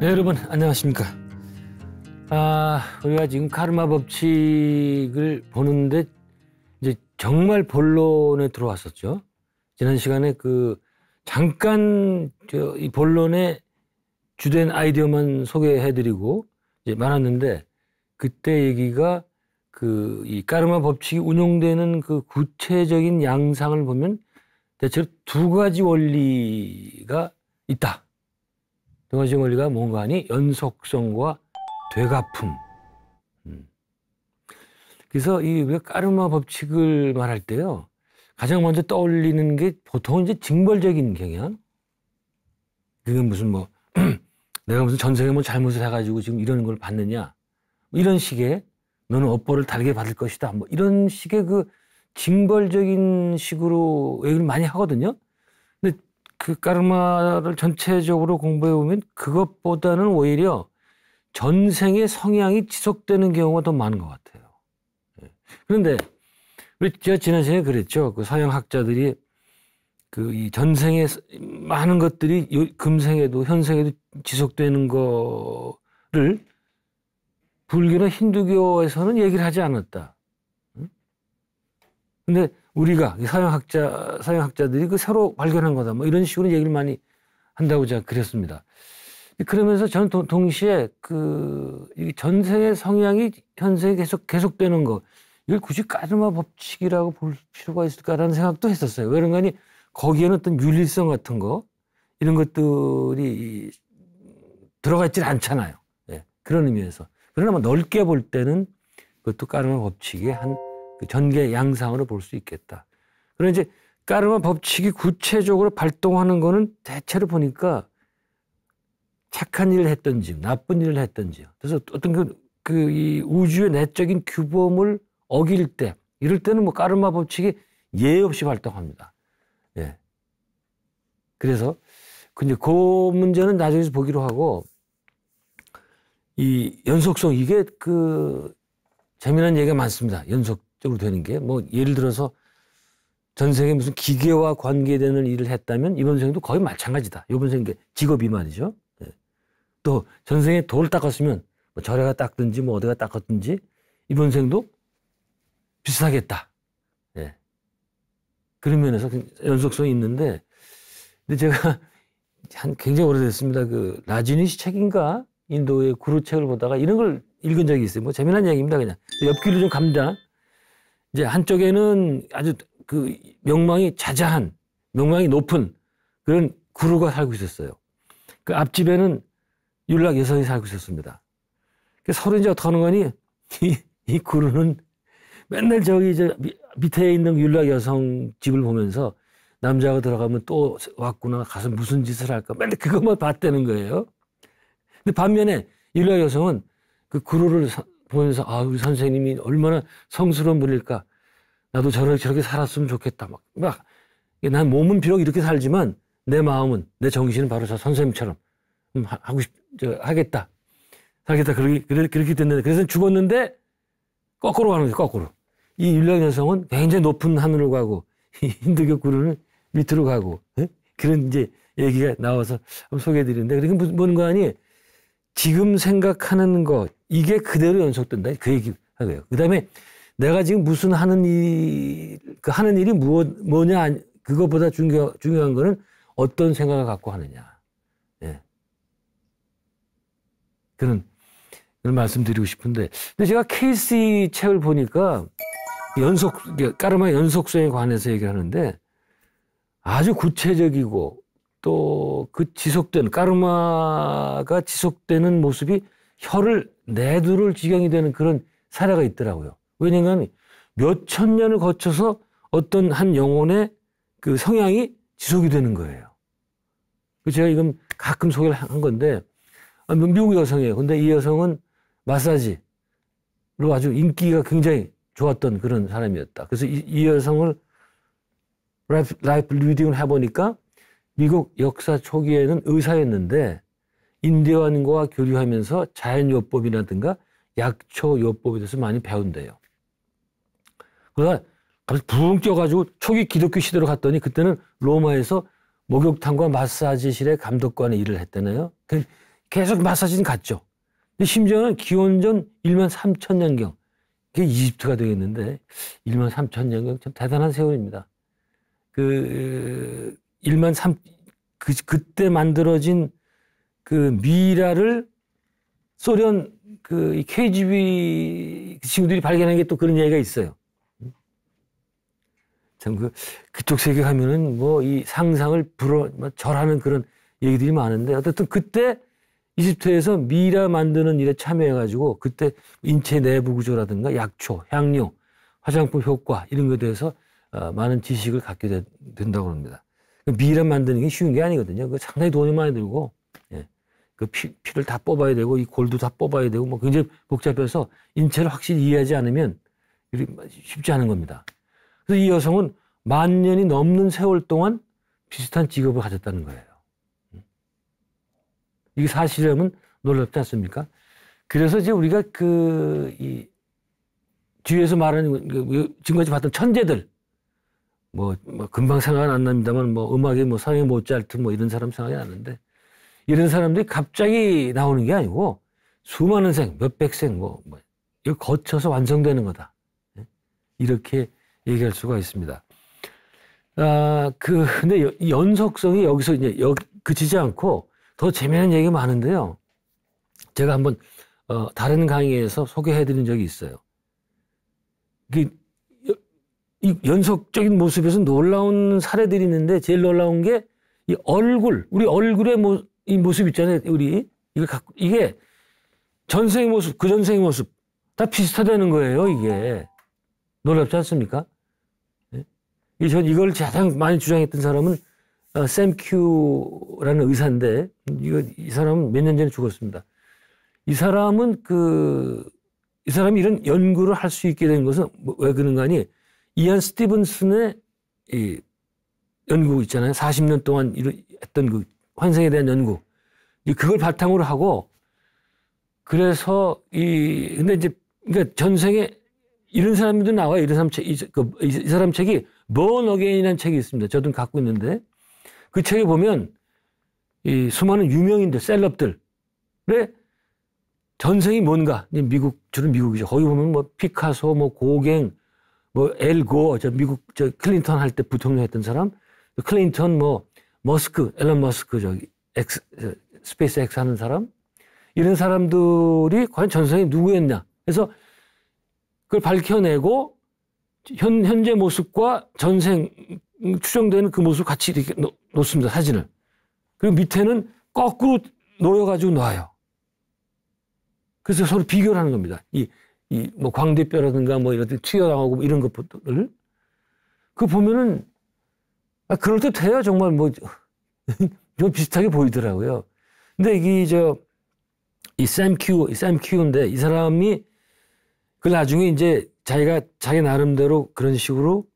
네, 여러분 안녕하십니까. 우리가 지금 카르마 법칙을 보는데 이제 정말 본론에 들어왔었죠. 지난 시간에 잠깐 이 본론의 주된 아이디어만 소개해드리고 이제 말았는데, 그때 얘기가 이 카르마 법칙이 운용되는 그 구체적인 양상을 보면 대체로 두 가지 원리가 있다. 두 가지 원리가 뭔가 하니 연속성과 되갚음. 그래서 우리가 카르마 법칙을 말할 때요, 가장 먼저 떠올리는 게 보통은 이제 징벌적인 경향. 그게 무슨 내가 무슨 전생에 잘못을 해가지고 지금 이런 걸 받느냐, 이런 식의 너는 업보를 달게 받을 것이다, 이런 식의 징벌적인 식으로 얘기를 많이 하거든요. 근데 그 카르마를 전체적으로 공부해 보면 그것보다는 오히려 전생의 성향이 지속되는 경우가 더 많은 것 같아요. 그런데 제가 지난 시간에 그랬죠. 서양학자들이 이 전생의 많은 것들이 금생에도 현생에도 지속되는 거를 불교나 힌두교에서는 얘기를 하지 않았다. 근데 우리가 서양학자들이 새로 발견한 거다, 이런 식으로 얘기를 많이 한다고 제가 그랬습니다. 그러면서 저는 동시에 이 전생의 성향이 현생에 계속되는 거, 이걸 굳이 카르마 법칙이라고 볼 필요가 있을까라는 생각도 했었어요. 왜 그런가 하니 거기에는 어떤 윤리성 같은 거, 이런 것들이 들어가 있질 않잖아요. 네, 그런 의미에서. 그러나 넓게 볼 때는 그것도 카르마 법칙의 한 전개 양상으로 볼 수 있겠다. 그러나 이제 카르마 법칙이 구체적으로 발동하는 거는 대체로 보니까 착한 일을 했든지 나쁜 일을 했든지, 그래서 어떤 이 우주의 내적인 규범을 어길 때, 이럴 때는 카르마 법칙이 예의 없이 발동합니다. 예. 그래서 근데 그 문제는 나중에 보기로 하고, 이 연속성, 이게 재미난 얘기가 많습니다. 연속적으로 되는 게 예를 들어서 전생에 무슨 기계와 관계되는 일을 했다면 이번 생도 거의 마찬가지다. 이번 생에 직업이 말이죠. 예. 또 전생에 돌을 닦았으면 절에가 닦든지 어디가 닦았든지 이번 생도 비슷하겠다. 예. 그런 면에서 연속성이 있는데, 근데 제가 굉장히 오래됐습니다. 라지니시 책인가? 인도의 구루 책을 보다가 이런 걸 읽은 적이 있어요. 재미난 얘기입니다, 그냥. 옆길로 좀 갑니다. 이제 한쪽에는 아주 명망이 자자한, 명망이 높은 그런 구루가 살고 있었어요. 그 앞집에는 율락 여성이 살고 있었습니다. 서로 이제 어떻게 하는 거니? 이 구루는 맨날 밑에 있는 율락 여성 집을 보면서 남자가 들어가면 또 왔구나, 가서 무슨 짓을 할까, 맨날 그것만 봤다는 거예요. 근데 반면에 율락 여성은 그 구루를 보면서 우리 선생님이 얼마나 성스러운 분일까, 나도 저렇게 살았으면 좋겠다. 난 몸은 비록 이렇게 살지만 내 마음은, 내 정신은 바로 저 선생님처럼 하겠다, 살겠다, 그렇게 됐는데, 그래서 죽었는데 거꾸로 가는 거예요. 거꾸로. 이 율락 여성은 굉장히 높은 하늘로 가고, 이 힌두교 구루는 밑으로 가고, 그런 이제 얘기가 나와서 한번 소개해드리는데, 그러니까 뭔가 하니 지금 생각하는 거, 이게 그대로 연속된다, 그 얘기 하고요. 그 다음에 내가 지금 무슨 하는 일이 뭐냐, 그것보다 중요한 거는 어떤 생각을 갖고 하느냐. 예. 그런 말씀드리고 싶은데, 근데 제가 케이시 책을 보니까 카르마 연속성에 관해서 얘기를 하는데 아주 구체적이고, 또 카르마가 지속되는 모습이 혀를 내두를 지경이 되는 그런 사례가 있더라고요. 왜냐하면 몇천 년을 거쳐서 어떤 한 영혼의 성향이 지속이 되는 거예요. 제가 이건 가끔 소개를 한 건데, 미국 여성이에요. 근데 이 여성은 마사지로 아주 인기가 굉장히 좋았던 그런 사람이었다. 그래서 이 여성을 라이프 리딩을 해보니까 미국 역사 초기에는 의사였는데 인디언과 교류하면서 자연요법이라든가 약초요법에 대해서 많이 배운대요. 그러다 갑자기 붕 뛰어가지고 초기 기독교 시대로 갔더니 그때는 로마에서 목욕탕과 마사지실의 감독관의 일을 했다네요. 계속 마사지는 갔죠. 근데 심지어는 기원전 1만 3천 년경. 그게 이집트가 되겠는데 1만 3천 년경 참 대단한 세월입니다. 1만 3 그때 만들어진 그 미라를 소련 이 KGB 친구들이 발견한 게 또 그런 얘기가 있어요. 참 그쪽 세계 가면은 뭐 이 상상을 절하는 그런 얘기들이 많은데 어쨌든 그때 이집트에서 미라 만드는 일에 참여해가지고 그때 인체 내부 구조라든가 약초, 향료, 화장품 효과 이런 것에 대해서 많은 지식을 갖게 된다고 합니다. 미라 만드는 게 쉬운 게 아니거든요. 그 상당히 돈이 많이 들고, 예. 그 피를 다 뽑아야 되고 이 골도 다 뽑아야 되고 뭐 굉장히 복잡해서 인체를 확실히 이해하지 않으면 쉽지 않은 겁니다. 그래서 이 여성은 10,000년이 넘는 세월 동안 비슷한 직업을 가졌다는 거예요. 이게 사실이라면 놀랍지 않습니까? 그래서 이제 우리가 이 뒤에서 말하는 지금까지 봤던 천재들 뭐 금방 생각은 안 납니다만 뭐 음악에 뭐 서양 모차르트 뭐 이런 사람 생각이 나는데 이런 사람들이 갑자기 나오는 게 아니고 수많은 생, 몇백 생 이걸 거쳐서 완성되는 거다. 이렇게 얘기할 수가 있습니다. 근데 이 연속성이 여기서 이제 그치지 않고 더 재미있는 얘기가 많은데요. 제가 한번 다른 강의에서 소개해드린 적이 있어요. 이 연속적인 모습에서 놀라운 사례들이 있는데 제일 놀라운 게 이 우리 얼굴의 이 모습 있잖아요. 이게 전생의 모습, 그 전생의 모습 다 비슷하다는 거예요. 이게 놀랍지 않습니까? 네? 전 이걸 가장 많이 주장했던 사람은 샘 큐라는 의사인데 이 사람은 몇 년 전에 죽었습니다. 이 사람이 이런 연구를 할 수 있게 된 것은 왜 그런가 하니 이안 스티븐슨의 이 연구 있잖아요. 40년 동안 했던 그 환생에 대한 연구. 그걸 바탕으로 하고 그래서 근데 이제 그러니까 전생에 이런 사람도 나와요. 이런 사람 이 사람 책이 Born Again이라는 책이 있습니다. 저도 갖고 있는데 그 책에 보면 이 수많은 유명인들, 셀럽들의 전생이 뭔가 주로 미국이죠. 거기 보면 뭐 피카소, 뭐 고갱, 뭐 엘고, 미국 클린턴 할 때 부통령 했던 사람, 클린턴, 뭐 머스크, 앨런 머스크 스페이스 X 하는 사람, 이런 사람들이 과연 전생이 누구였냐? 그래서 그걸 밝혀내고 현재 모습과 전생 추정되는 그 모습을 같이 이렇게 놓습니다. 사진을. 그리고 밑에는 거꾸로 놓여가지고 놔요. 그래서 서로 비교를 하는 겁니다. 뭐 광대뼈라든가 뭐 이런 데 튀어나오고 뭐 이런 것들을. 그거 보면은, 그럴듯해요. 정말 좀 비슷하게 보이더라고요. 근데 이 샘 큐인데 이 사람이 그걸 나중에 이제 자기 나름대로 그런 식으로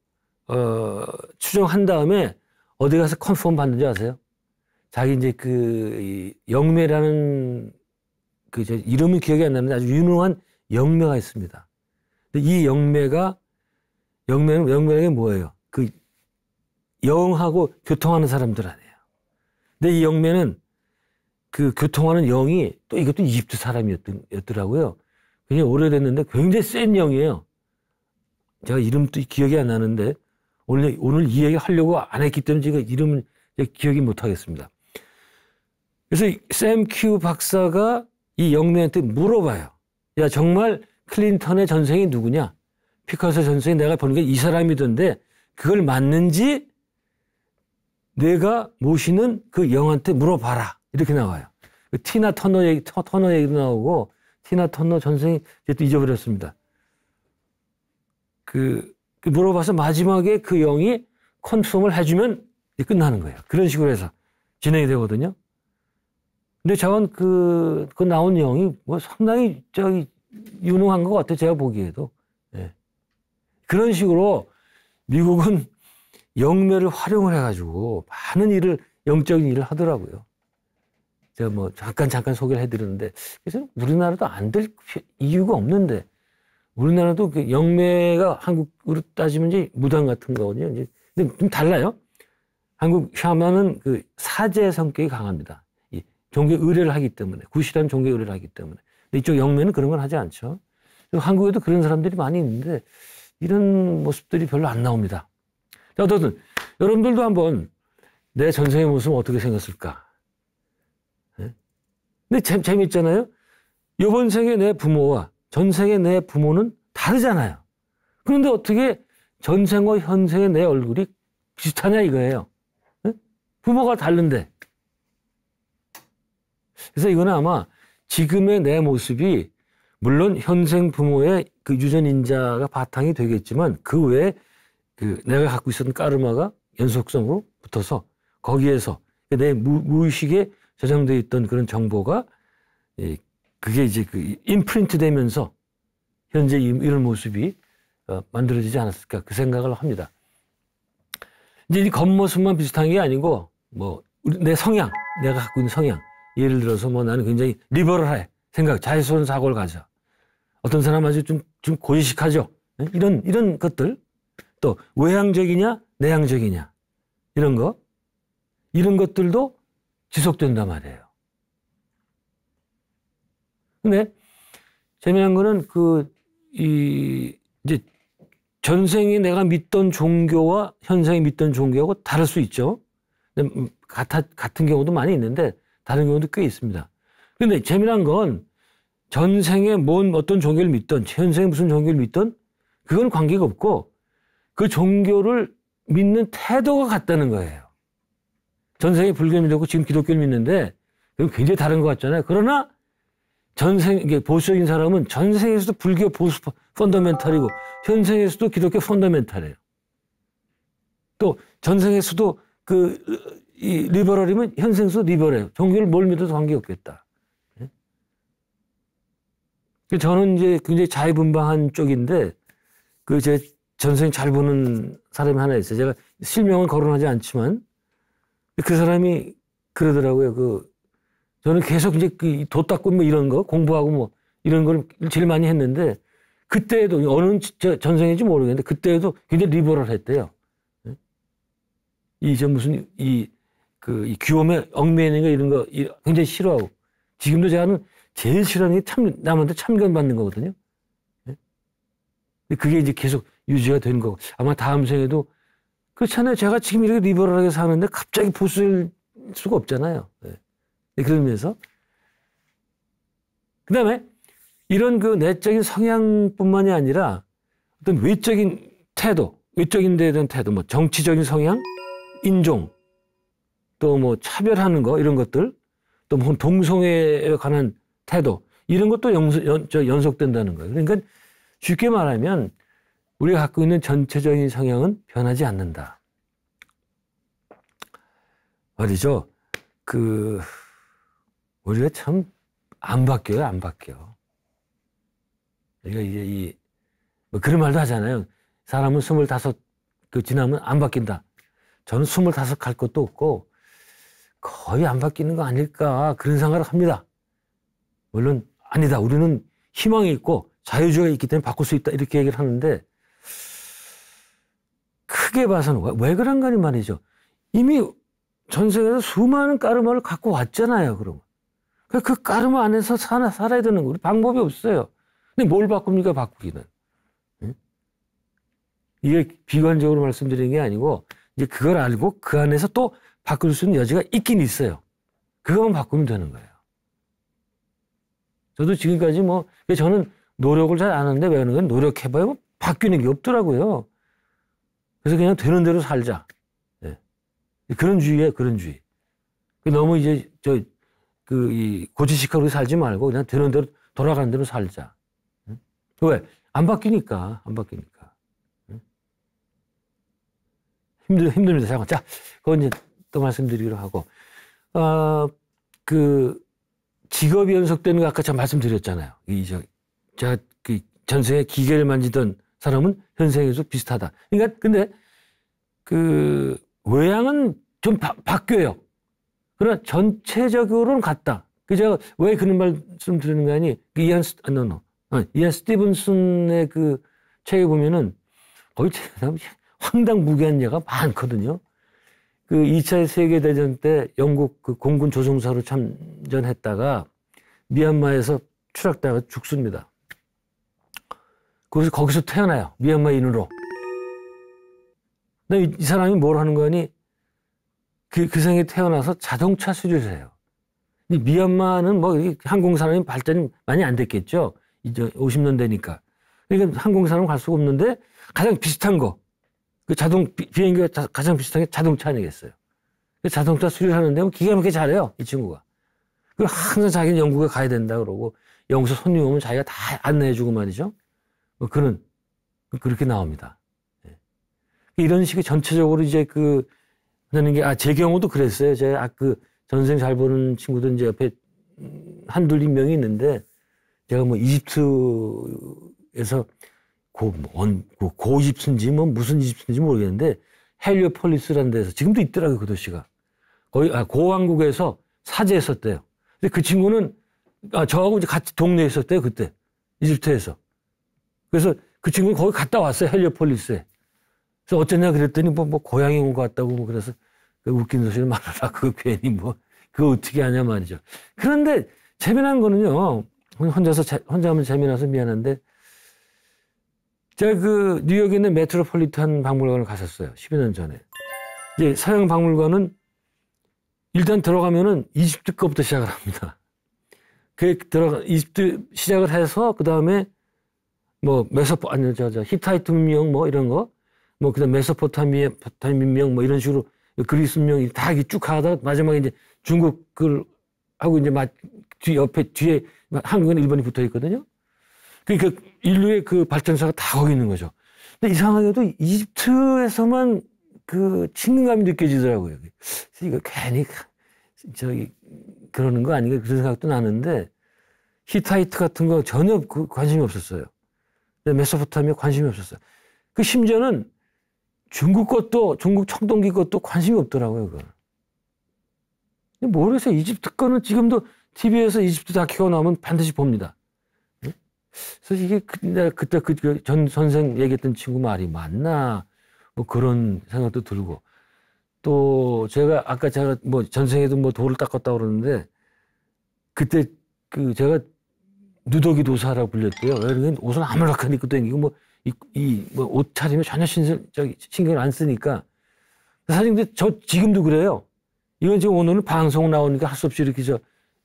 추정한 다음에 어디 가서 컨펌 받는지 아세요? 자기 이제 이 영매라는 이름은 기억이 안 나는데 아주 유명한 영매가 있습니다. 근데 이 영매는 뭐예요? 영하고 교통하는 사람들 아니에요. 근데 이 영매는 그 교통하는 영이 또 이것도 이집트 사람이었더라고요. 굉장히 오래됐는데 굉장히 센 영이에요. 제가 이름도 기억이 안 나는데 오늘 이 얘기 하려고 안 했기 때문에 제가 이름을 기억이 못 하겠습니다. 그래서 샘 큐 박사가 이 영매한테 물어봐요. 야, 정말 클린턴의 전생이 누구냐? 피카소 전생이 내가 보는 게 이 사람이던데 그걸 맞는지 내가 모시는 그 영한테 물어봐라. 이렇게 나와요. 티나 터너 얘기도 나오고 티나 터너 전생이 또 잊어버렸습니다. 물어봐서 마지막에 그 영이 컨펌을 해주면 끝나는 거예요. 그런 식으로 해서 진행이 되거든요. 근데 저는 그 나온 영이 상당히 유능한 것 같아요. 제가 보기에도. 네. 그런 식으로 미국은 영매를 활용을 해가지고 많은 영적인 일을 하더라고요. 제가 잠깐 소개를 해드렸는데, 그래서 우리나라도 안 될 이유가 없는데, 우리나라도 영매가 한국으로 따지면 이제 무당 같은 거거든요. 근데 좀 달라요. 한국 샤먼은 사제 성격이 강합니다. 종교 의뢰를 하기 때문에, 구실한 종교 의뢰를 하기 때문에. 근데 이쪽 영매는 그런 건 하지 않죠. 한국에도 그런 사람들이 많이 있는데 이런 모습들이 별로 안 나옵니다. 자, 어쨌든 여러분들도 한번 내 전생의 모습은 어떻게 생겼을까? 네? 근데 재미있잖아요. 이번 생에 내 부모와 전생에 내 부모는 다르잖아요. 그런데 어떻게 전생과 현생의 내 얼굴이 비슷하냐 이거예요. 네? 부모가 다른데. 그래서 이거는 아마 지금의 내 모습이 물론 현생 부모의 그 유전인자가 바탕이 되겠지만 그 외에 그 내가 갖고 있었던 까르마가 연속성으로 붙어서 거기에서 내 무의식에 저장되어 있던 그런 정보가 그게 이제 그 임프린트 되면서 현재 이런 모습이 만들어지지 않았을까 그 생각을 합니다. 이제 이 겉모습만 비슷한 게 아니고 뭐 내 성향, 내가 갖고 있는 성향, 예를 들어서 뭐 나는 굉장히 리버럴해 생각, 자유스러운 사고를 가져. 어떤 사람은 아주 좀 고지식하죠. 이런 것들. 또 외향적이냐 내향적이냐 이런 것들도 지속된단 말이에요. 근데 재미난 거는 이제 전생에 내가 믿던 종교와 현생에 믿던 종교하고 다를 수 있죠. 같은 경우도 많이 있는데 다른 경우도 꽤 있습니다. 근데 재미난 건 전생에 어떤 종교를 믿던 현생에 무슨 종교를 믿던 그건 관계가 없고 그 종교를 믿는 태도가 같다는 거예요. 전생에 불교를 믿었고 지금 기독교를 믿는데 그건 굉장히 다른 것 같잖아요. 그러나 이게 보수적인 사람은 전생에서도 불교 보수 펀더멘탈이고 현생에서도 기독교 펀더멘탈이에요. 또 전생에서도 이 리버럴이면 현생에서도 리버럴이에요. 종교를 뭘 믿어도 관계없겠다. 저는 이제 굉장히 자유분방한 쪽인데 제 전생 잘 보는 사람이 하나 있어요. 제가 실명은 거론하지 않지만 그 사람이 그러더라고요. 저는 계속 이제 도 닦고 뭐 이런 거 공부하고 뭐 이런 걸 제일 많이 했는데 그때에도 어느 전생인지 모르겠는데 그때에도 굉장히 리버럴했대요. 이 귀염에 얽매이는 거 이런 거 굉장히 싫어하고 지금도 제가 제일 싫어하는 게 남한테 참견받는 거거든요. 그게 이제 계속 유지가 된 거고 아마 다음 생에도 그렇잖아요. 제가 지금 이렇게 리버럴하게 사는데 갑자기 보수일 수가 없잖아요. 그런 면에서 그다음에 이런 내적인 성향뿐만이 아니라 어떤 외적인 태도, 외적인 데에 대한 태도, 뭐 정치적인 성향, 인종, 또 뭐 차별하는 거 이런 것들, 또 뭐 동성애에 관한 태도 이런 것도 연속된다는 거예요. 그러니까 쉽게 말하면 우리가 갖고 있는 전체적인 성향은 변하지 않는다. 말이죠. 우리가 참 안 바뀌어요, 안 바뀌어. 우리가 이제 뭐 그런 말도 하잖아요. 사람은 25 지나면 안 바뀐다. 저는 25 갈 것도 없고 거의 안 바뀌는 거 아닐까 그런 생각을 합니다. 물론 아니다. 우리는 희망이 있고 자유주의가 있기 때문에 바꿀 수 있다 이렇게 얘기를 하는데 크게 봐서는 왜 그런가 말이죠. 이미 전생에서 수많은 까르마를 갖고 왔잖아요. 그러면 그 까르마 안에서 살아야 되는 거 우리 방법이 없어요. 근데 뭘 바꿉니까 바꾸기는. 이게 비관적으로 말씀드리는 게 아니고 이제 그걸 알고 그 안에서 또 바꿀 수 있는 여지가 있긴 있어요. 그것만 바꾸면 되는 거예요. 저도 지금까지 저는 노력을 잘 안 하는데 왜 그러는 건 노력해봐야 바뀌는 게 없더라고요. 그래서 그냥 되는 대로 살자. 네. 그런 주의예요, 그런 주의. 너무 이제 고지식하게 살지 말고 그냥 되는 대로 돌아가는 대로 살자. 왜? 안 바뀌니까. 힘듭니다. 잠깐. 자, 그건 이제 또 말씀드리기로 하고. 직업이 연속되는 거 아까 제가 말씀드렸잖아요. 제가 전생에 기계를 만지던 사람은 현생에도 비슷하다. 그러니까, 근데, 외향은 좀 바뀌어요. 그러나 전체적으로는 같다. 제가 왜 그런 말씀 드리는 거 아니? 이안 스티븐슨의 책에 보면은 거기 황당무계한 예가 많거든요. 그 2차 세계대전 때 영국 그 공군 조종사로 참전했다가 미얀마에서 추락당해서 죽습니다. 그래서 거기서 태어나요. 미얀마인으로. 근데 이 사람이 뭘 하는 거니? 그 생에 태어나서 자동차 수리를 해요. 미얀마는 뭐 항공산업이 발전이 많이 안 됐겠죠. 이제 50년대니까. 그러니까 항공산업 갈 수가 없는데 가장 비슷한 거. 그 비행기가 가장 비슷한 게 자동차 아니겠어요. 자동차 수리를 하는데 뭐 기가 막히게 잘해요. 이 친구가. 그리고 항상 자기는 영국에 가야 된다 그러고 영국에서 손님 오면 자기가 다 안내해주고 말이죠. 뭐 그렇게 나옵니다. 이런 식의 전체적으로 이제 하는 게, 제 경우도 그랬어요. 제가 전생 잘 보는 친구들 이제 옆에 한둘 명이 있는데, 제가 뭐 이집트에서 고이집트인지 뭐 무슨 이집트인지 모르겠는데, 헬리오폴리스라는 데서, 지금도 있더라고요, 그 도시가. 거의, 고왕국에서 사제했었대요. 근데 그 친구는, 저하고 이제 같이 동네에 있었대요, 그때. 이집트에서. 그래서 그 친구는 거기 갔다 왔어요, 헬리오폴리스에. 그래서 어쩌냐 그랬더니 뭐 고향에 온 것 같다고 뭐 그래서 웃긴 소리를 말하라. 그거 괜히 그거 어떻게 하냐 말이죠. 그런데 재미난 거는요. 혼자 하면 재미나서 미안한데 제가 뉴욕에 있는 메트로폴리탄 박물관을 갔었어요. 12년 전에. 이제 서양 박물관은 일단 들어가면은 이집트 거부터 시작을 합니다. 이집트 시작을 해서 그다음에 뭐 히타이트 문명 뭐 이런 거 그다음 메소포타미아 문명 이런 식으로 그리스 문명이 다 쭉 하다가 마지막에 이제 중국을 하고 이제 뒤에 한국은 일본이 붙어 있거든요. 그러니까 인류의 그 발전사가 다 거기 있는 거죠. 근데 이상하게도 이집트에서만 친근감이 느껴지더라고요. 이거 괜히 그러는 거 아닌가 그런 생각도 나는데 히타이트 같은 거 전혀 관심이 없었어요. 메소포타미아 관심이 없었어요. 심지어는 중국 청동기 것도 관심이 없더라고요, 그거. 모르겠어요. 이집트 거는 지금도 TV에서 이집트 다큐가 나오면 반드시 봅니다. 그래서 이게 내가 그때 전 선생 얘기했던 친구 말이 맞나, 뭐 그런 생각도 들고. 또 아까 제가 뭐 전생에도 뭐 돌을 닦았다고 그러는데, 그때 제가 누더기 도사라고 불렸대요. 그러니까 옷은 아무렇게나 입고 다니고 옷 차림에 전혀 신경을 안 쓰니까. 사실 근데 지금도 그래요. 이건 지금 오늘은 방송 나오니까 할 수 없이 이렇게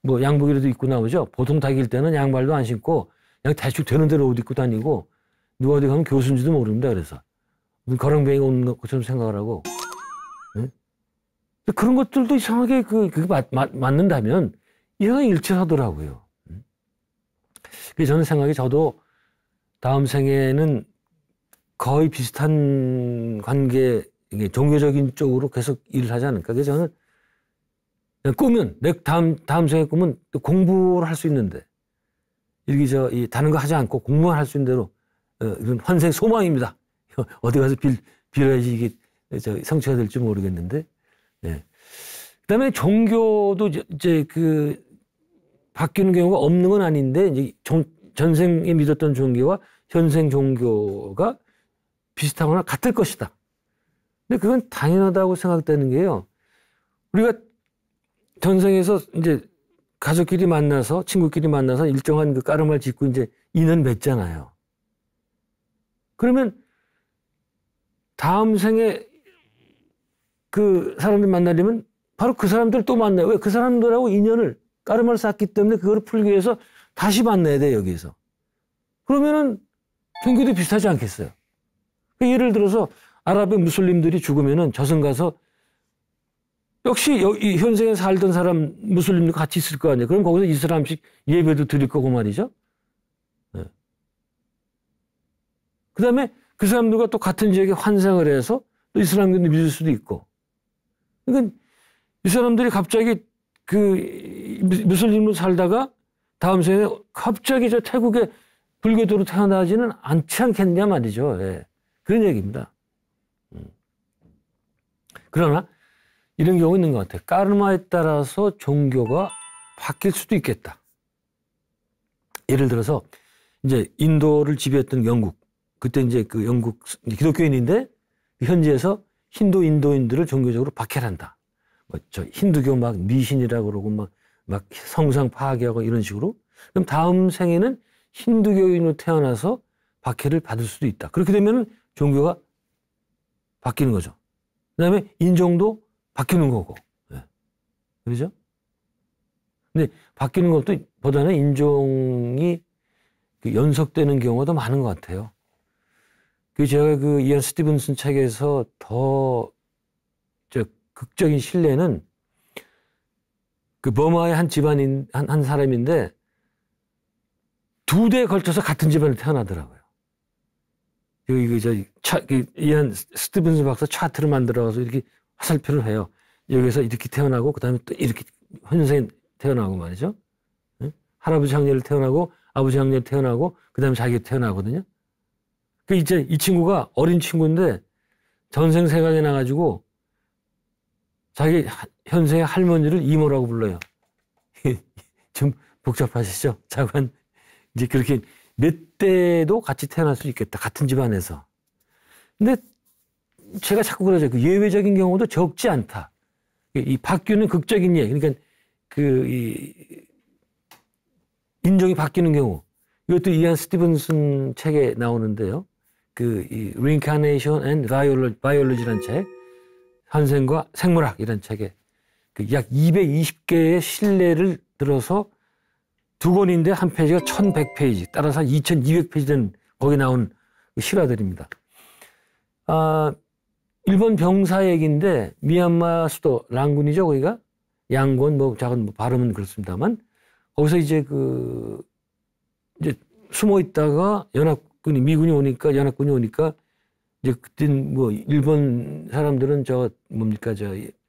양복이라도 입고 나오죠. 보통 다닐 때는 양말도 안 신고 그냥 대충 되는 대로 옷 입고 다니고 누가 어디 가면 교수인지도 모릅니다. 그래서. 거렁뱅이가 오는 것처럼 생각을 하고. 네? 그런 것들도 이상하게 그게 맞는다면 이해가 일치하더라고요. 그래서 저는 생각이 저도 다음 생에는 거의 비슷한 관계, 종교적인 쪽으로 계속 일을 하지 않을까. 그래서 저는 꿈은, 내 다음 생의 꿈은 또 공부를 할 수 있는데, 다른 거 하지 않고 공부만 할 수 있는 대로, 이건 환생 소망입니다. 어디 가서 빌어야지 이게 성취가 될지 모르겠는데, 네. 그 다음에 종교도 이제 바뀌는 경우가 없는 건 아닌데, 이제 전생에 믿었던 종교와 현생 종교가 비슷하거나 같을 것이다. 근데 그건 당연하다고 생각되는 게요. 우리가 전생에서 이제 가족끼리 만나서, 친구끼리 만나서 일정한 까르마를 짓고 이제 인연 맺잖아요. 그러면 다음 생에 사람들 만나려면 바로 그 사람들 또 만나요. 왜? 그 사람들하고 인연을, 까르마를 쌓기 때문에 그거를 풀기 위해서 다시 만나야 돼, 여기서. 그러면은 종교도 비슷하지 않겠어요? 예를 들어서 아랍의 무슬림들이 죽으면은 저승 가서 역시 이 현생에 살던 사람 무슬림도 같이 있을 거 아니에요. 그럼 거기서 이슬람식 예배도 드릴 거고 말이죠. 네. 그 다음에 그 사람들과 또 같은 지역에 환생을 해서 또 이슬람교도 믿을 수도 있고. 그러니까 이 사람들이 갑자기 무슬림으로 살다가 다음 생에 갑자기 태국의 불교도로 태어나지는 않지 않겠냐 말이죠. 예. 그런 얘기입니다. 그러나 이런 경우 있는 것 같아요. 까르마에 따라서 종교가 바뀔 수도 있겠다. 예를 들어서 이제 인도를 지배했던 영국, 그때 이제 영국 기독교인인데 현지에서 인도인들을 종교적으로 박해한다. 뭐 저 힌두교 막 미신이라고 그러고 막 성상 파괴하고 이런 식으로. 그럼 다음 생에는 힌두교인으로 태어나서 박해를 받을 수도 있다. 그렇게 되면 종교가 바뀌는 거죠. 그다음에 인종도 바뀌는 거고. 네. 그렇죠? 근데 바뀌는 것도 보다는 인종이 연속되는 경우가 더 많은 것 같아요. 제가 이안 스티븐슨 책에서 더 극적인 신뢰는 버마의 한 집안인 한 사람인데 2대에 걸쳐서 같은 집안에 태어나더라고요. 이안 스티븐슨 박사 차트를 만들어서 이렇게 화살표를 해요. 여기서 이렇게 태어나고 그다음에 또 이렇게 현생에 태어나고 말이죠. 할아버지 장녀를 태어나고 아버지 장녀를 태어나고 그다음에 자기가 태어나거든요. 이제 이 친구가 어린 친구인데 전생 생각이 나가지고 자기 현생의 할머니를 이모라고 불러요. 좀 복잡하시죠? 자관 이제 그렇게 몇 대도 같이 태어날 수 있겠다. 같은 집안에서. 근데 제가 자꾸 그러죠. 예외적인 경우도 적지 않다. 이 바뀌는 극적인 예. 그러니까 이 인종이 바뀌는 경우. 이것도 이안 스티븐슨 책에 나오는데요. 이 Reincarnation and Biology라는 책, 현생과 생물학이라는 책에 약 220개의 신뢰를 들어서 2권인데 한 페이지가 1100페이지, 따라서 2200페이지 되는 거기 나온 실화들입니다. 일본 병사 얘기인데 미얀마 수도 랑군이죠, 거기가? 양곤, 작은 발음은 그렇습니다만, 거기서 이제 숨어 있다가 미군이 오니까, 연합군이 오니까, 이제 그땐 일본 사람들은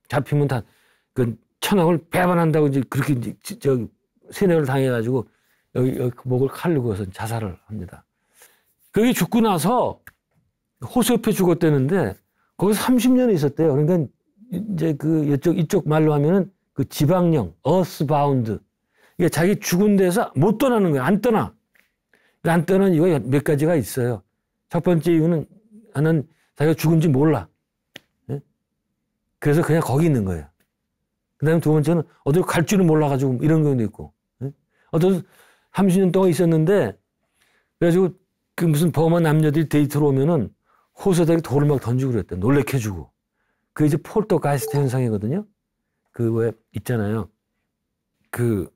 잡히면 다, 천황을 배반한다고 이제 그렇게 세뇌를 당해가지고, 여기 목을 칼로 그어서 자살을 합니다. 거기 죽고 나서 호수 옆에 죽었다는데, 거기서 30년이 있었대요. 그러니까, 이제 이쪽 말로 하면은 지방령, earthbound. 이게 자기 죽은 데서 못 떠나는 거야. 안 떠나. 안 떠나는 이유가 몇 가지가 있어요. 첫 번째 이유는 하나는 자기가 죽은지 몰라. 네? 그래서 그냥 거기 있는 거예요. 그 다음에 두 번째는 어디로 갈 줄은 몰라가지고 이런 경우도 있고. 네? 어떤 30년 동안 있었는데 그래가지고 무슨 범한 남녀들이 데이트로 오면은 호수에다가 돌을 막 던지고 그랬대. 놀래켜주고. 그게 이제 폴터가이스트 현상이거든요. 왜 있잖아요.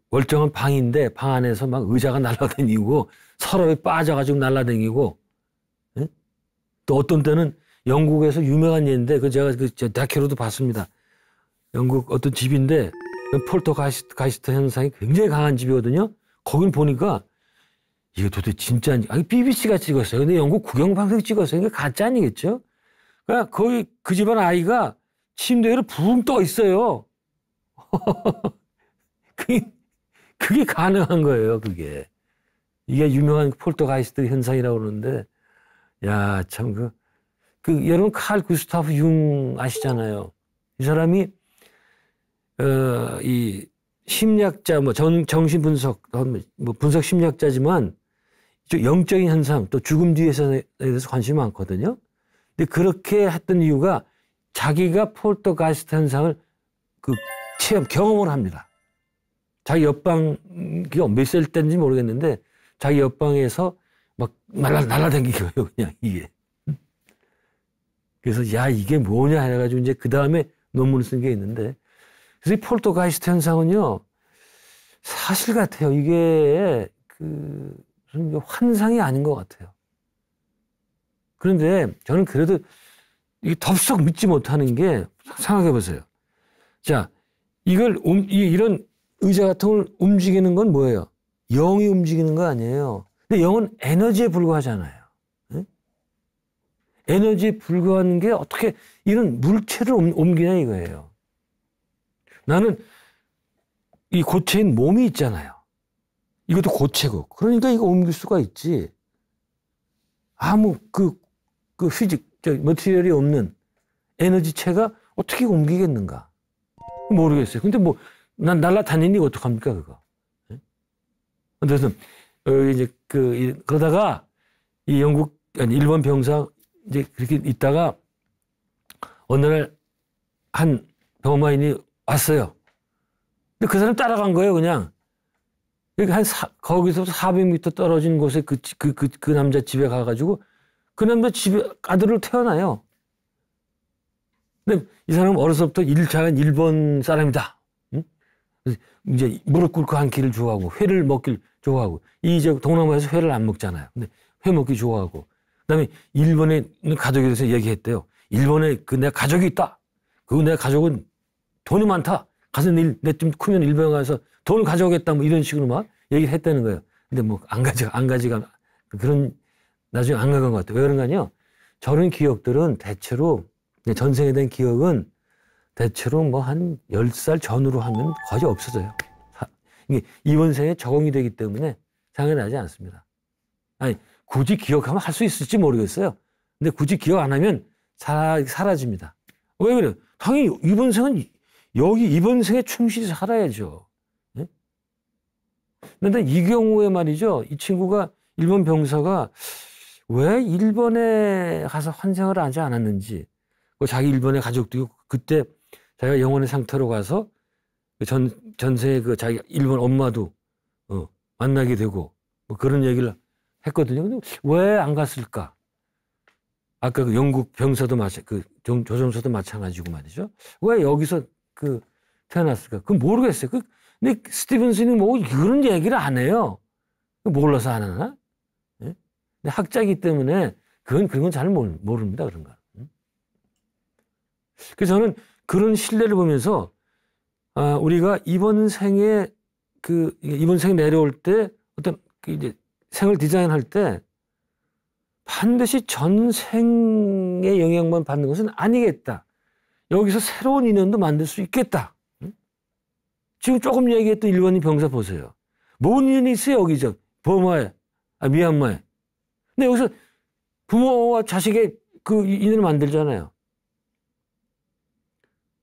멀쩡한 방인데 방 안에서 막 의자가 날아다니고 서랍에 빠져가지고 날아다니고. 네? 또 어떤 때는 영국에서 유명한 예인데 제가 다큐로도 봤습니다. 영국 어떤 집인데 폴터가이스트 현상이 굉장히 강한 집이거든요. 거긴 보니까 이게 도대체 진짜인지, BBC가 찍었어요. 근데 영국 국영방송 찍었어요. 이게 가짜 아니겠죠? 그러니까 거기 그 집안 아이가 침대 위로 붕 떠 있어요. 그게 가능한 거예요, 그게. 이게 유명한 폴터가이스트 현상이라고 그러는데, 야, 참, 여러분, 칼 구스타프 융 아시잖아요. 이 사람이, 이 심리학자, 정신 분석, 분석 심리학자지만, 영적인 현상, 또 죽음 뒤에서에 대해서 관심이 많거든요. 근데 그렇게 했던 이유가 자기가 폴터가이스트 현상을 경험을 합니다. 자기 옆방이 몇 살 때인지 모르겠는데 자기 옆방에서 막 날아다니는 거예요, 그냥 이게. 그래서 이게 뭐냐 해가지고 이제 그 다음에 논문을 쓴 게 있는데, 그래서 이 폴터가이스트 현상은요 사실 같아요. 이게 무슨 환상이 아닌 것 같아요. 그런데 저는 그래도 이게 덥석 믿지 못하는 게, 생각해 보세요. 자, 이런 의자 같은 걸 움직이는 건 뭐예요? 영이 움직이는 거 아니에요. 근데 영은 에너지에 불과하잖아요. 네? 에너지에 불과한 게 어떻게 이런 물체를 옮기냐 이거예요. 나는 이 고체인 몸이 있잖아요. 이것도 고체고. 그러니까 이거 옮길 수가 있지. 아무 머티리얼이 없는 에너지체가 어떻게 옮기겠는가? 모르겠어요. 근데 난 날아다니니 어떡합니까, 그거? 그래서, 이제, 그러다가, 일본 병사, 이제 그렇게 있다가, 어느 날 한 병마인이 왔어요. 근데 그 사람 따라간 거예요, 그냥. 그러니까 거기서부터 400m 떨어진 곳에 그 남자 집에 가가지고 그 남자 집에 아들을 태어나요. 근데 이 사람은 어려서부터 1차는 일본 사람이다. 응? 이제 무릎 꿇고 앉기를 좋아하고 회를 먹길 좋아하고 이제 동남아에서 회를 안 먹잖아요. 근데 회 먹기 좋아하고 그다음에 일본에 있는 가족에 대해서 얘기했대요. 일본에 내 가족이 있다. 내 가족은 돈이 많다. 가서 내좀 크면 일본에 가서 돈을 가져오겠다. 뭐 이런 식으로 막 얘기를 했다는 거예요. 근데 뭐 안 가지가 그런 나중에 안 가간 것 같아요. 왜 그런가요? 저런 기억들은 대체로 전생에 대한 기억은 대체로 뭐 한 10살 전후로 하면 거의 없어져요. 이게 이번 생에 적응이 되기 때문에 상관하지 않습니다. 아니, 굳이 기억하면 할 수 있을지 모르겠어요. 근데 굳이 기억 안 하면 사라집니다. 왜 그래요? 당연히 이번 생은 이번 생에 충실히 살아야죠. 네? 그런데 이 경우에 말이죠. 이 친구가 일본 병사가 왜 일본에 가서 환생을 하지 않았는지 자기 일본에 가족도 있고 그때 자기가 영혼의 상태로 가서 전생에 자기 일본 엄마도 만나게 되고 뭐 그런 얘기를 했거든요. 근데 왜 안 갔을까? 아까 그 영국 병사도 조종사도 마찬가지고 말이죠. 왜 여기서 태어났을까? 그건 모르겠어요. 근데 스티븐슨이 뭐 그런 얘기를 안 해요. 몰라서 안 하나? 네? 근데 학자이기 때문에 그런 건 잘 모릅니다. 그런 거. 그래서 저는 그런 신뢰를 보면서 우리가 이번 생에 내려올 때 어떤 이제 생을 디자인할 때 반드시 전생의 영향만 받는 것은 아니겠다. 여기서 새로운 인연도 만들 수 있겠다. 지금 조금 얘기했던 일본인 병사 보세요. 뭔 인연이 있어요, 여기죠. 버마에, 미얀마에. 근데 여기서 부모와 자식의 그 인연을 만들잖아요.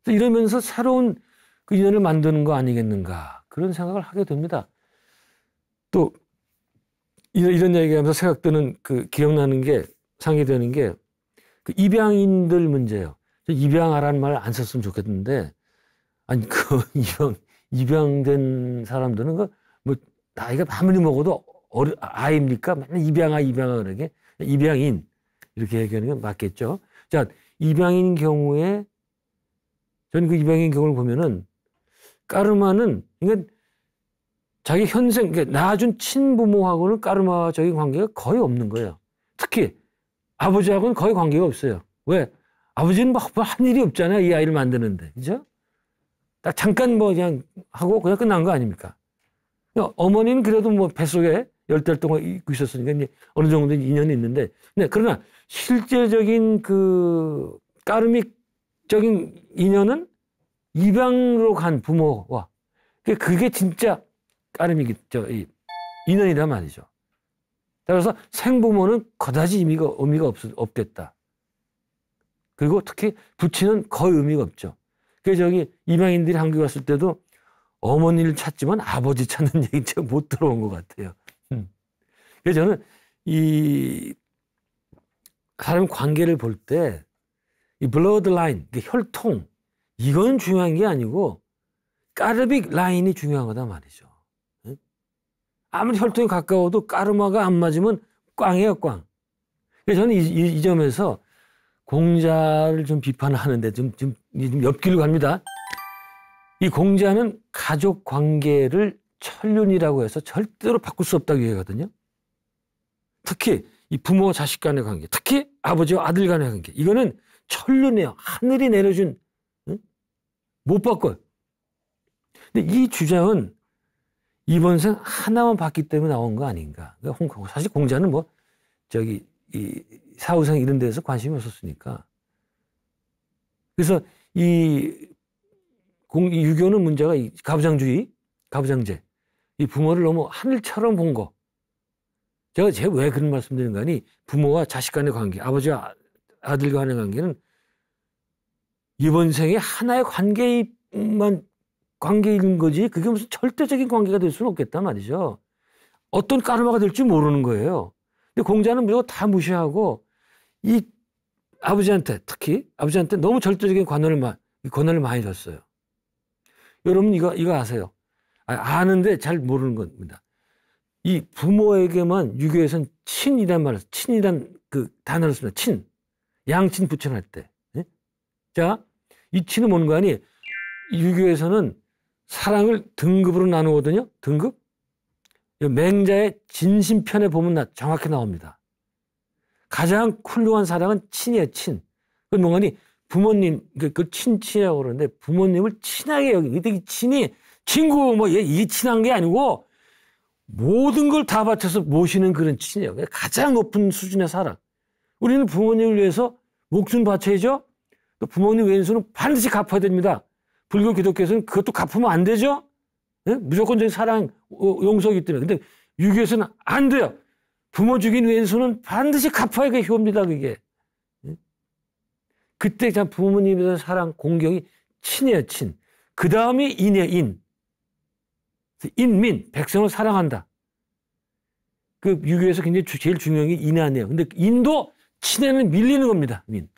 이러면서 새로운 그 인연을 만드는 거 아니겠는가. 그런 생각을 하게 됩니다. 또, 이런 얘기하면서 생각드는 기억나는 게, 상기되는 게, 입양인들 문제예요. 입양하라는 말 안 썼으면 좋겠는데, 아니, 입양된 사람들은 뭐, 나이가 아무리 먹어도 아이입니까? 맨날 입양아, 그러게. 입양인. 이렇게 얘기하는 게 맞겠죠. 자, 입양인 경우에, 저는 그 입양인 경우를 보면은, 까르마는, 그러니까 자기 그러니까 낳아준 친부모하고는 까르마적인 관계가 거의 없는 거예요. 특히 아버지하고는 거의 관계가 없어요. 왜? 아버지는 한 일이 없잖아요. 이 아이를 만드는데. 그죠? 딱 잠깐 그냥 하고 그냥 끝난 거 아닙니까? 어머니는 그래도 뱃속에 10달 동안 있고 있었으니까 이제 어느 정도 인연이 있는데. 그러나 실제적인 까르믹적인 인연은 입양으로 간 부모와 그게 진짜 인연이란 말이죠. 따라서 생부모는 그다지 의미가 없겠다. 그리고 특히 부친은 거의 의미가 없죠. 그래서 입양인들이 한국에 왔을 때도 어머니를 찾지만 아버지 찾는 얘기 제가 못 들어온 것 같아요. 그래서 저는 이 사람 관계를 볼 때 이 블러드 라인, 혈통 이건 중요한 게 아니고 까르빅 라인이 중요한 거다 말이죠. 아무리 혈통이 가까워도 까르마가 안 맞으면 꽝이에요, 꽝. 그래서 저는 이 점에서 공자를 좀 비판하는데 좀 옆길로 갑니다. 이 공자는 가족 관계를 천륜이라고 해서 절대로 바꿀 수 없다고 얘기하거든요. 특히 이 부모와 자식 간의 관계, 특히 아버지와 아들 간의 관계. 이거는 천륜이에요. 하늘이 내려준, 못 바꿔요. 근데 이 주장은 이번 생 하나만 봤기 때문에 나온 거 아닌가. 사실 공자는 이 사후생 이런 데서 관심이 없었으니까. 그래서 이 유교는 문제가 가부장제. 이 부모를 너무 하늘처럼 본 거. 제가 왜 그런 말씀 드리는 거니? 부모와 자식 간의 관계, 아버지와 아들 간의 관계는 이번 생에 하나의 관계인 거지 그게 무슨 절대적인 관계가 될 수는 없겠단 말이죠. 어떤 까르마가 될지 모르는 거예요. 근데 공자는 무조건 다 무시하고 이 아버지한테 특히 아버지한테 너무 절대적인 권한을 많이 줬어요. 여러분 이거 아세요? 아는데 잘 모르는 겁니다. 이 부모에게만 유교에서는 친이란 말을 친이란 그 단어를 씁니다. 친. 양친 부친할 때. 예? 자, 이 친은 뭔가 하니 유교에서는 사랑을 등급으로 나누거든요. 등급. 맹자의 진심편에 보면 정확히 나옵니다. 가장 훌륭한 사랑은 친이에요. 친. 그건 뭔가 하니 부모님 그 친이라고 그러는데 부모님을 친하게 여기고 이 친이 친구 뭐 이게 친한 게 아니고 모든 걸 다 바쳐서 모시는 그런 친이에요. 가장 높은 수준의 사랑. 우리는 부모님을 위해서 목숨 바쳐야죠. 또 부모님 왼수는 반드시 갚아야 됩니다. 불교 기독교에서는 그것도 갚으면 안 되죠. 네? 무조건적인 사랑 용서이기 때문에. 근데 유교에서는 안 돼요. 부모 죽인 왼수는 반드시 갚아야 그 효입니다. 그게. 네? 그때 참 부모님에 대한 사랑 공경이 친이에요. 친. 그 다음이 인이에요. 인. 인민, 백성을 사랑한다. 그 유교에서 굉장히 제일 중요한 게 인이 아니에요. 근데 인도 친에는 밀리는 겁니다. 민.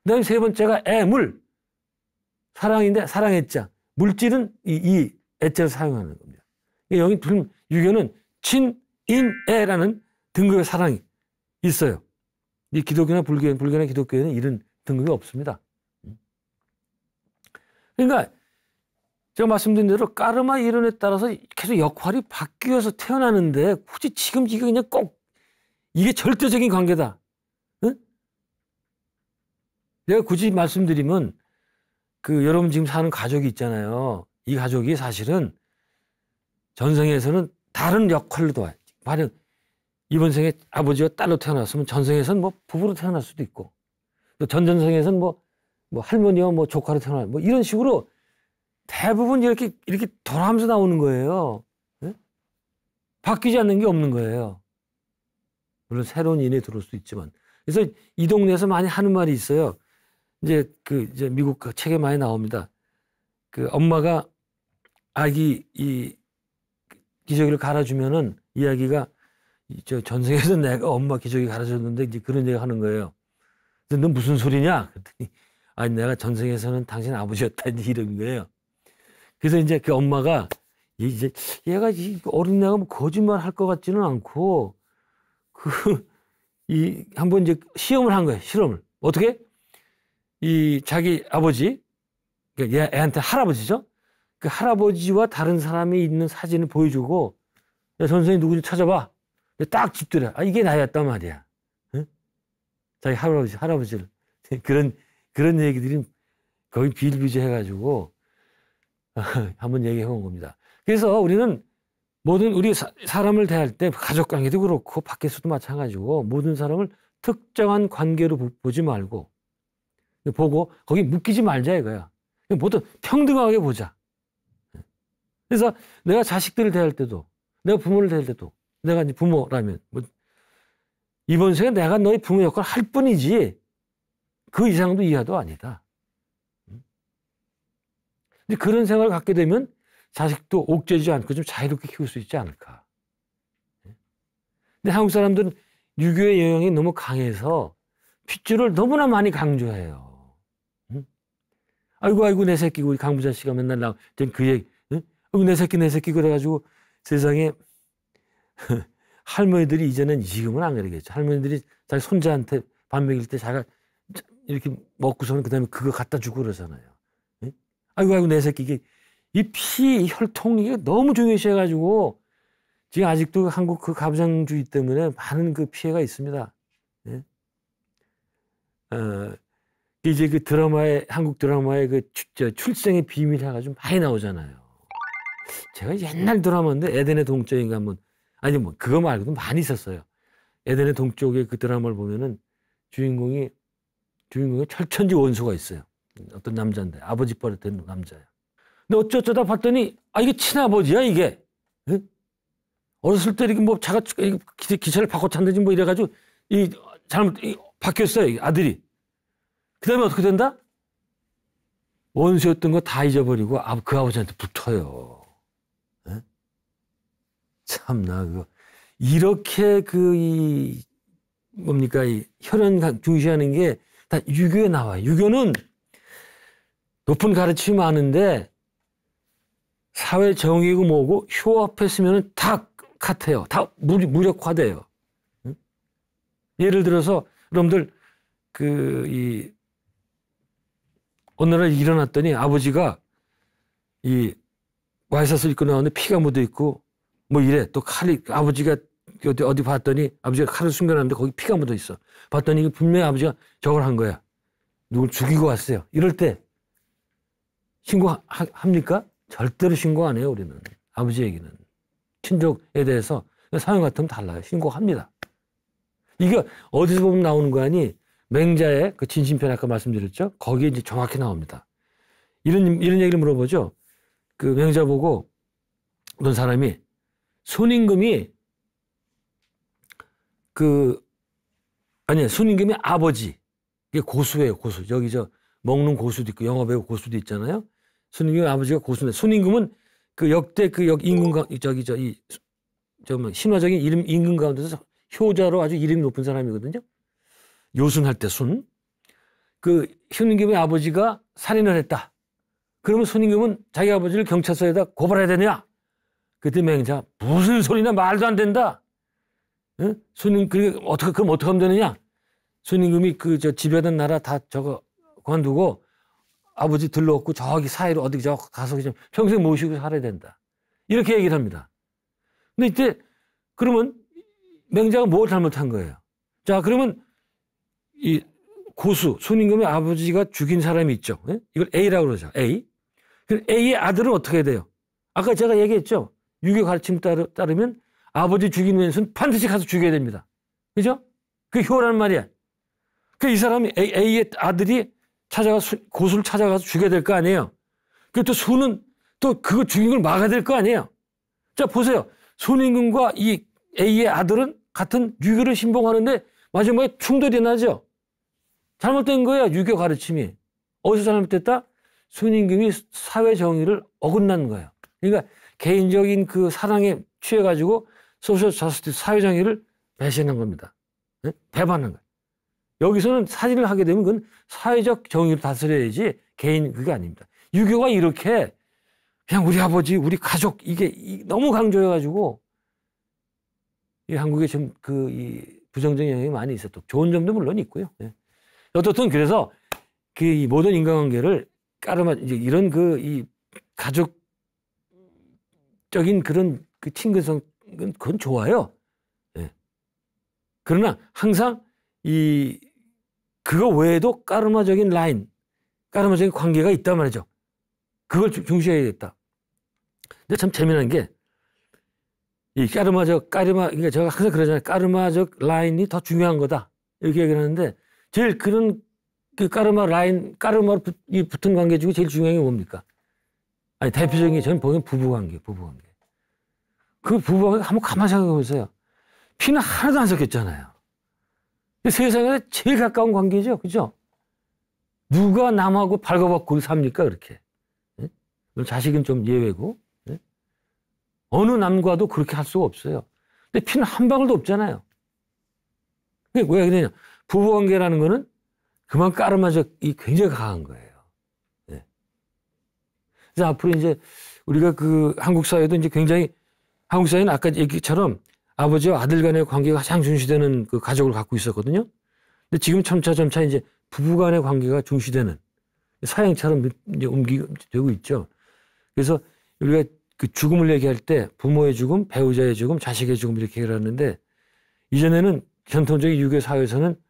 그 다음에 세 번째가 물. 사랑인데 사랑했자. 물질은 이 애자를 사용하는 겁니다. 여기 유교는 친, 인, 애라는 등급의 사랑이 있어요. 이 기독교나 불교나 기독교에는 이런 등급이 없습니다. 그러니까 제가 말씀드린 대로 까르마 이론에 따라서 계속 역할이 바뀌어서 태어나는데 굳이 지금 이게 그냥 꼭 이게 절대적인 관계다. 응? 내가 굳이 말씀드리면 그 여러분 지금 사는 가족이 있잖아요. 이 가족이 사실은 전생에서는 다른 역할로 도와요. 만약 이번 생에 아버지와 딸로 태어났으면 전생에서는 뭐 부부로 태어날 수도 있고 또 전전생에서는 뭐 할머니와 뭐 조카로 태어나 뭐 이런 식으로 대부분 이렇게 돌아가면서 나오는 거예요. 네? 바뀌지 않는 게 없는 거예요. 물론 새로운 인이 들어올 수도 있지만. 그래서 이 동네에서 많이 하는 말이 있어요. 이제 미국 책에 많이 나옵니다. 그 엄마가 아기 이 기저귀를 갈아주면은 이야기가 저 전생에서 내가 엄마 기저귀 갈아줬는데 이제 그런 얘기 하는 거예요. 그래서 너 무슨 소리냐? 그랬더니 아니 내가 전생에서는 당신 아버지였다 이런 거예요. 그래서 이제 그 엄마가 이제 얘가 어린애가 뭐 거짓말 할 것 같지는 않고 한번 이제 시험을 한 거예요. 실험을. 어떻게? 이 자기 아버지, 그러니까 애한테 할아버지죠. 그 할아버지와 다른 사람이 있는 사진을 보여주고 야, 선생님 누구지 찾아봐. 딱 집더래. 이게 나였단 말이야. 응? 자기 할아버지를. 그런 얘기들이 거의 비일비재해가지고 한번 얘기해 본 겁니다. 그래서 우리는 우리 사람을 대할 때 가족 관계도 그렇고 밖에서도 마찬가지고 모든 사람을 특정한 관계로 보지 말고 보고 거기 묶이지 말자 이거야. 모두 평등하게 보자. 그래서 내가 자식들을 대할 때도 내가 부모를 대할 때도 내가 이제 부모라면 이번 생에 내가 너의 부모 역할을 할 뿐이지 그 이상도 이하도 아니다. 근데 그런 생각을 갖게 되면 자식도 옥죄지 않고 좀 자유롭게 키울 수 있지 않을까. 근데 한국 사람들은 유교의 영향이 너무 강해서 핏줄을 너무나 많이 강조해요. 아이고 내 새끼 우리 강부자 씨가 맨날 그 얘기 아이고 내 새끼 그래가지고 세상에 할머니들이 이제는 지금은 안 그러겠죠. 할머니들이 자기 손자한테 밥 먹일 때 자기가 이렇게 먹고서는 그다음에 그거 갖다 주고 그러잖아요. 아이고 내 새끼 이 피 혈통이 너무 중요시해가지고 지금 아직도 한국 그 가부장주의 때문에 많은 그 피해가 있습니다. 예? 이제 그 한국 드라마에 그 출생의 비밀 해가지고 많이 나오잖아요. 제가 옛날 드라마인데 에덴의 동쪽인가 한번 아니 뭐 그거 말고도 많이 있었어요. 에덴의 동쪽의 그 드라마를 보면은 주인공이 철천지 원수가 있어요. 어떤 남자인데 아버지 버릇된 남자야. 근데 어쩌다 봤더니 이게 친아버지야 이게. 응? 어렸을 때 이렇게 뭐 자가 기차를 바꿔 탄다지 뭐 이래가지고 잘못 바뀌었어요 아들이. 그다음에 어떻게 된다? 원수였던 거 다 잊어버리고 그 아버지한테 붙어요. 응? 참나 그거 이렇게 뭡니까 이 혈연 중시하는 게 다 유교에 나와요. 유교는 높은 가르침이 많은데 사회 정의고 뭐고 효합했으면 다 같아요. 다 무력화돼요. 응? 예를 들어서 여러분들 어느 날 일어났더니 아버지가 이 와이셔츠를 입고 나오는데 피가 묻어 있고 뭐 이래. 또 칼이 아버지가 어디 봤더니 아버지가 칼을 숨겨놨는데 거기 피가 묻어 있어. 봤더니 분명히 아버지가 저걸 한 거야. 누굴 죽이고 왔어요. 이럴 때 신고합니까? 절대로 신고 안 해요, 우리는. 아버지 얘기는. 친족에 대해서 사연 같으면 달라요. 신고합니다. 이게 어디서 보면 나오는 거 아니? 맹자의 그 진심편 아까 말씀드렸죠? 거기에 이제 정확히 나옵니다. 이런 얘기를 물어보죠. 그 맹자 보고 어떤 사람이 손임금이 손임금이 아버지. 이게 고수예요, 고수. 여기 먹는 고수도 있고 영화배우 고수도 있잖아요. 손임금의 아버지가 고수인데 손임금은 그 역대 임금 신화적인 이름 임금 가운데서 효자로 아주 이름이 높은 사람이거든요. 요순할 때 순. 그 손임금의 아버지가 살인을 했다. 그러면 손임금은 자기 아버지를 경찰서에다 고발해야 되냐? 그때 맹자 무슨 소리냐 말도 안 된다. 응? 그럼 어떻게 하면 되느냐? 손임금이 지배하던 나라 다 관두고 아버지 들러없고 저기 사이로 어디 가서 그냥 평생 모시고 살아야 된다. 이렇게 얘기를 합니다. 근데 이때 그러면 맹자가 뭘 잘못한 거예요? 자, 그러면 이 고수 손임금의 아버지가 죽인 사람이 있죠. 네? 이걸 A라고 그러죠. A. 그럼 A의 아들은 어떻게 돼요? 아까 제가 얘기했죠. 유교 가르침 따르면 아버지 죽인 왼수는 반드시 가서 죽여야 됩니다. 그죠? 그게 효라는 말이야. 그 이 사람이 A의 아들이 고수를 찾아가서 죽여야 될 거 아니에요. 그리고 또 수는 또 그거 죽인 걸 막아야 될 거 아니에요. 자, 보세요. 손임금과 이 A의 아들은 같은 유교를 신봉하는데 마지막에 충돌이 나죠. 잘못된 거야, 유교 가르침이. 어디서 잘못됐다? 손임금이 사회 정의를 어긋난 거예요. 그러니까 개인적인 그 사랑에 취해가지고 소셜 저스티스 사회 정의를 배신한 겁니다. 네? 배반한 거예요. 여기서는 살인을 하게 되면 그건 사회적 정의를 다스려야지 개인 그게 아닙니다. 유교가 이렇게 그냥 우리 아버지, 우리 가족 이게 너무 강조해가지고 이 한국에 좀 이 부정적인 영향이 많이 있었고 좋은 점도 물론 있고요. 네. 어떻든 그래서 이 모든 인간관계를 이제 이런 이 가족적인 그런 그 친근성은 그건 좋아요. 네. 그러나 항상 그거 외에도 까르마적인 까르마적인 관계가 있단 말이죠. 그걸 중시해야겠다. 근데 참 재미난 게, 그러니까 제가 항상 그러잖아요. 까르마적 라인이 더 중요한 거다. 이렇게 얘기를 하는데, 제일 그 까르마로 붙은 관계 중에 제일 중요한 게 뭡니까? 아니, 대표적인 게 저는 보기엔 부부관계. 그 부부관계 한번 가만히 생각해 보세요. 피는 하나도 안 섞였잖아요. 세상에 제일 가까운 관계죠. 그죠? 누가 남하고 발가벗고 삽니까? 그렇게. 네? 자식은 좀 예외고. 네? 어느 남과도 그렇게 할 수가 없어요. 근데 피는 한 방울도 없잖아요. 그게 왜 그러냐. 부부관계라는 거는 그만 까르마적이 굉장히 강한 거예요. 네. 그래서 앞으로 이제 우리가 한국 사회도 이제 굉장히 한국 사회는 아까 얘기처럼 아버지와 아들 간의 관계가 가장 중시되는 그 가족을 갖고 있었거든요. 근데 지금 점차 이제 부부 간의 관계가 중시되는 사형처럼 이제 옮기고 있죠. 그래서 우리가 그 죽음을 얘기할 때 부모의 죽음, 배우자의 죽음, 자식의 죽음 이렇게 얘기를 하는데 이전에는 전통적인 유교 사회에서는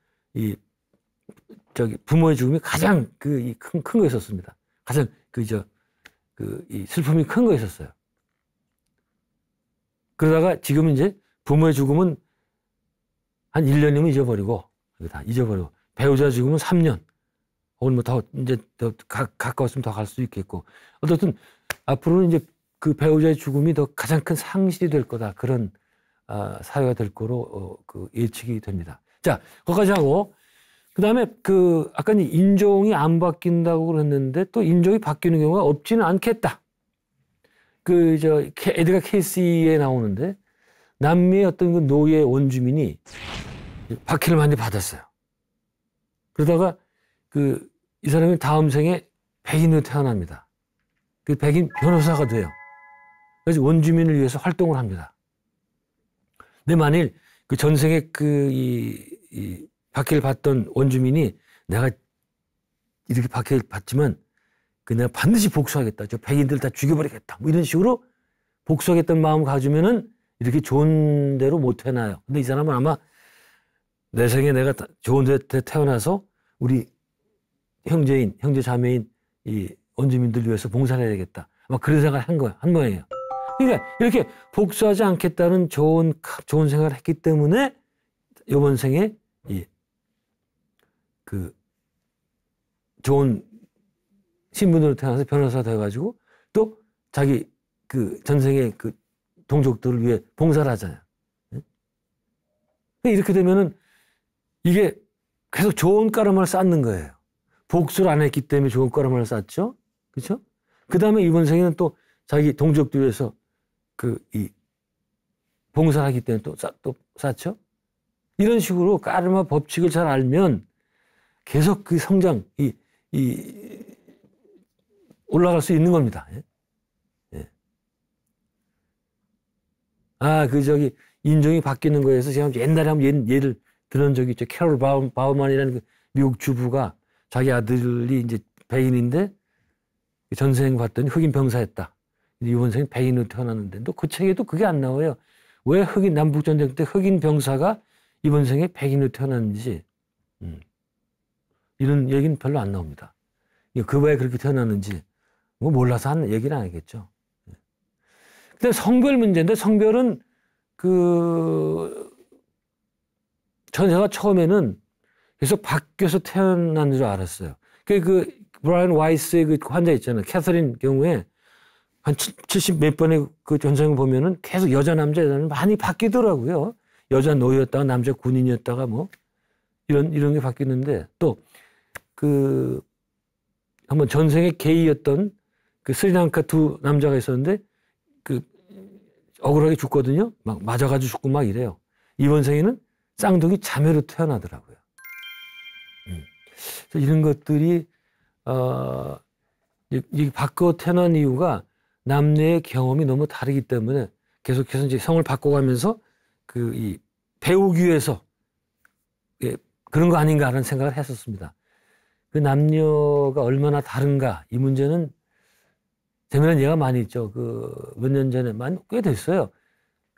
부모의 죽음이 가장 큰 거였었습니다. 가장 이 슬픔이 큰 거였었어요. 그러다가 지금은 이제 부모의 죽음은 한 1년이면 잊어버리고, 배우자 죽음은 3년, 혹은 더 가까웠으면 더 갈 수 있겠고, 어떻든 앞으로는 이제 그 배우자의 죽음이 더 가장 큰 상실이 될 거다. 그런, 사회가 될 거로, 예측이 됩니다. 자, 거기까지 하고, 그 다음에 아까 인종이 안 바뀐다고 그랬는데 또 인종이 바뀌는 경우가 없지는 않겠다. 에드가 케이시에 나오는데, 남미의 어떤 그 노예 원주민이 박해를 많이 받았어요. 그러다가 이 사람이 다음 생에 백인으로 태어납니다. 그 백인 변호사가 돼요. 그래서 원주민을 위해서 활동을 합니다. 근데 만일 그 전생에 이 박해를 받던 원주민이 내가 이렇게 박해를 받지만 내가 반드시 복수하겠다. 저 백인들 다 죽여버리겠다. 뭐 이런 식으로 복수하겠다는 마음을 가지면은 이렇게 좋은 데로 못 태어나요. 근데 이 사람은 아마 내 생에 내가 좋은 데 태어나서 우리 형제 자매인 이 원주민들 위해서 봉사를 해야 되겠다. 아마 그런 생각을 한 모양이에요. 그러니까 이렇게 복수하지 않겠다는 좋은 생각을 했기 때문에 이번 생에 좋은 신분으로 태어나서 변호사 돼가지고 또 자기 전생의 동족들을 위해 봉사를 하잖아요. 이렇게 되면은 이게 계속 좋은 까르마를 쌓는 거예요. 복수를 안 했기 때문에 좋은 까르마를 쌓죠. 그렇죠? 그 다음에 이번 생에는 또 자기 동족들 위해서 이 봉사를 하기 때문에 또 쌓죠. 이런 식으로 까르마 법칙을 잘 알면 계속 그 성장, 올라갈 수 있는 겁니다. 예. 인종이 바뀌는 거에서 제가 옛날에 한번 예를 들은 적이 있죠. 캐롤 바우만이라는 미국 주부가 자기 아들이 이제 백인인데 전생 봤더니 흑인 병사였다. 이번 생에 백인으로 태어났는데 또 그 책에도 그게 안 나와요. 왜 남북전쟁 때 흑인 병사가 이번 생에 백인으로 태어났는지 이런 얘기는 별로 안 나옵니다. 왜 그렇게 태어났는지 뭐 몰라서 하는 얘기는 아니겠죠. 근데 성별 문제인데 성별은 제가 처음에는 계속 바뀌어서 태어난 줄 알았어요. 브라이언 와이스의 환자 있잖아요. 캐서린 경우에 한 70 몇 번의 전생을 보면은 계속 여자 남자는 많이 바뀌더라고요. 여자 노예였다가 남자 군인이었다가 뭐 이런 게 바뀌는데 또 한번 전생에 게이였던 스리랑카 두 남자가 있었는데 억울하게 죽거든요. 막 맞아가지고 죽고 막 이래요. 이번 생에는 쌍둥이 자매로 태어나더라고요. 이런 것들이 바꿔 태어난 이유가 남녀의 경험이 너무 다르기 때문에 계속해서 이제 성을 바꿔가면서 배우기 위해서 그런 거 아닌가라는 생각을 했었습니다. 남녀가 얼마나 다른가 이 문제는 재미난 예가 많이 있죠. 몇 년 전에 꽤 됐어요.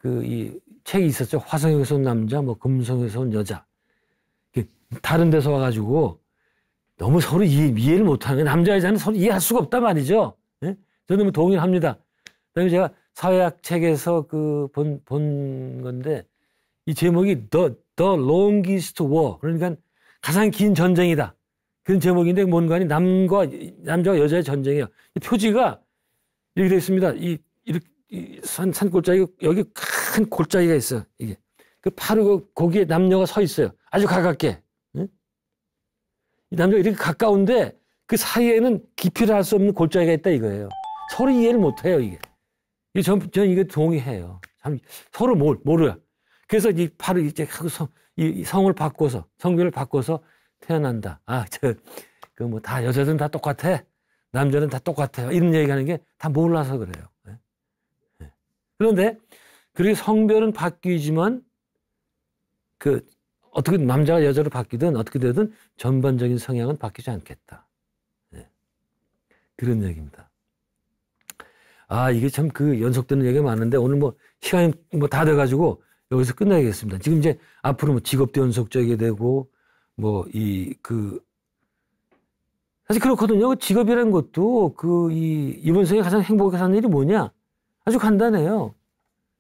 이 책이 있었죠. 화성에서 온 남자, 뭐 금성에서 온 여자. 다른 데서 와가지고 너무 서로 이해를 못하는 거예요. 남자 여자는 서로 이해할 수가 없단 말이죠. 예? 저는 뭐 동의합니다. 그다음에 제가 사회학 책에서 본 건데 이 제목이 The Longest War, 그러니까 가장 긴 전쟁이다. 그런 제목인데 뭔가 남자와 여자의 전쟁이에요. 이 표지가 이렇게 되어 있습니다. 산 골짜기 여기 큰 골짜기가 있어요. 이게 바로 거기에 남녀가 서 있어요. 아주 가깝게. 응? 이 남녀가 이렇게 가까운데 그 사이에는 깊이를 할 수 없는 골짜기가 있다 이거예요. 서로 이해를 못해요 이게. 전 이게 동의해요. 참 서로 모르요. 그래서 바로 이제 이 성을 바꿔서 성별을 바꿔서 태어난다. 뭐 다 여자들은 다 똑같아. 남자는 다 똑같아요. 이런 얘기하는 게 다 몰라서 그래요. 그런데 그렇게 성별은 바뀌지만 어떻게 남자가 여자로 바뀌든 어떻게 되든 전반적인 성향은 바뀌지 않겠다. 그런 얘기입니다. 이게 참 연속되는 얘기가 많은데 오늘 뭐 시간이 뭐 다 돼가지고 여기서 끝내야겠습니다. 지금 이제 앞으로 뭐 직업도 연속적이게 되고 사실 그렇거든요. 직업이라는 것도 이번 생에 가장 행복하게 사는 일이 뭐냐? 아주 간단해요.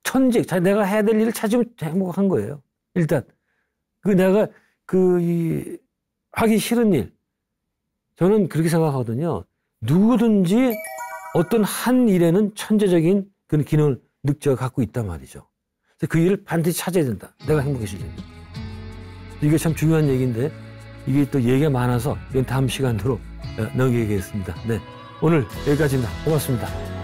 천직, 내가 해야 될 일을 찾으면 행복한 거예요. 일단 내가 하기 싫은 일, 저는 그렇게 생각하거든요. 누구든지 어떤 한 일에는 천재적인 그런 기능을 갖고 있단 말이죠. 그래서 그 일을 반드시 찾아야 된다. 내가 행복해져야 된다. 이게 참 중요한 얘기인데 이게 또 얘기가 많아서 이건 다음 시간으로 넘기겠습니다. 네, 오늘 여기까지입니다. 고맙습니다.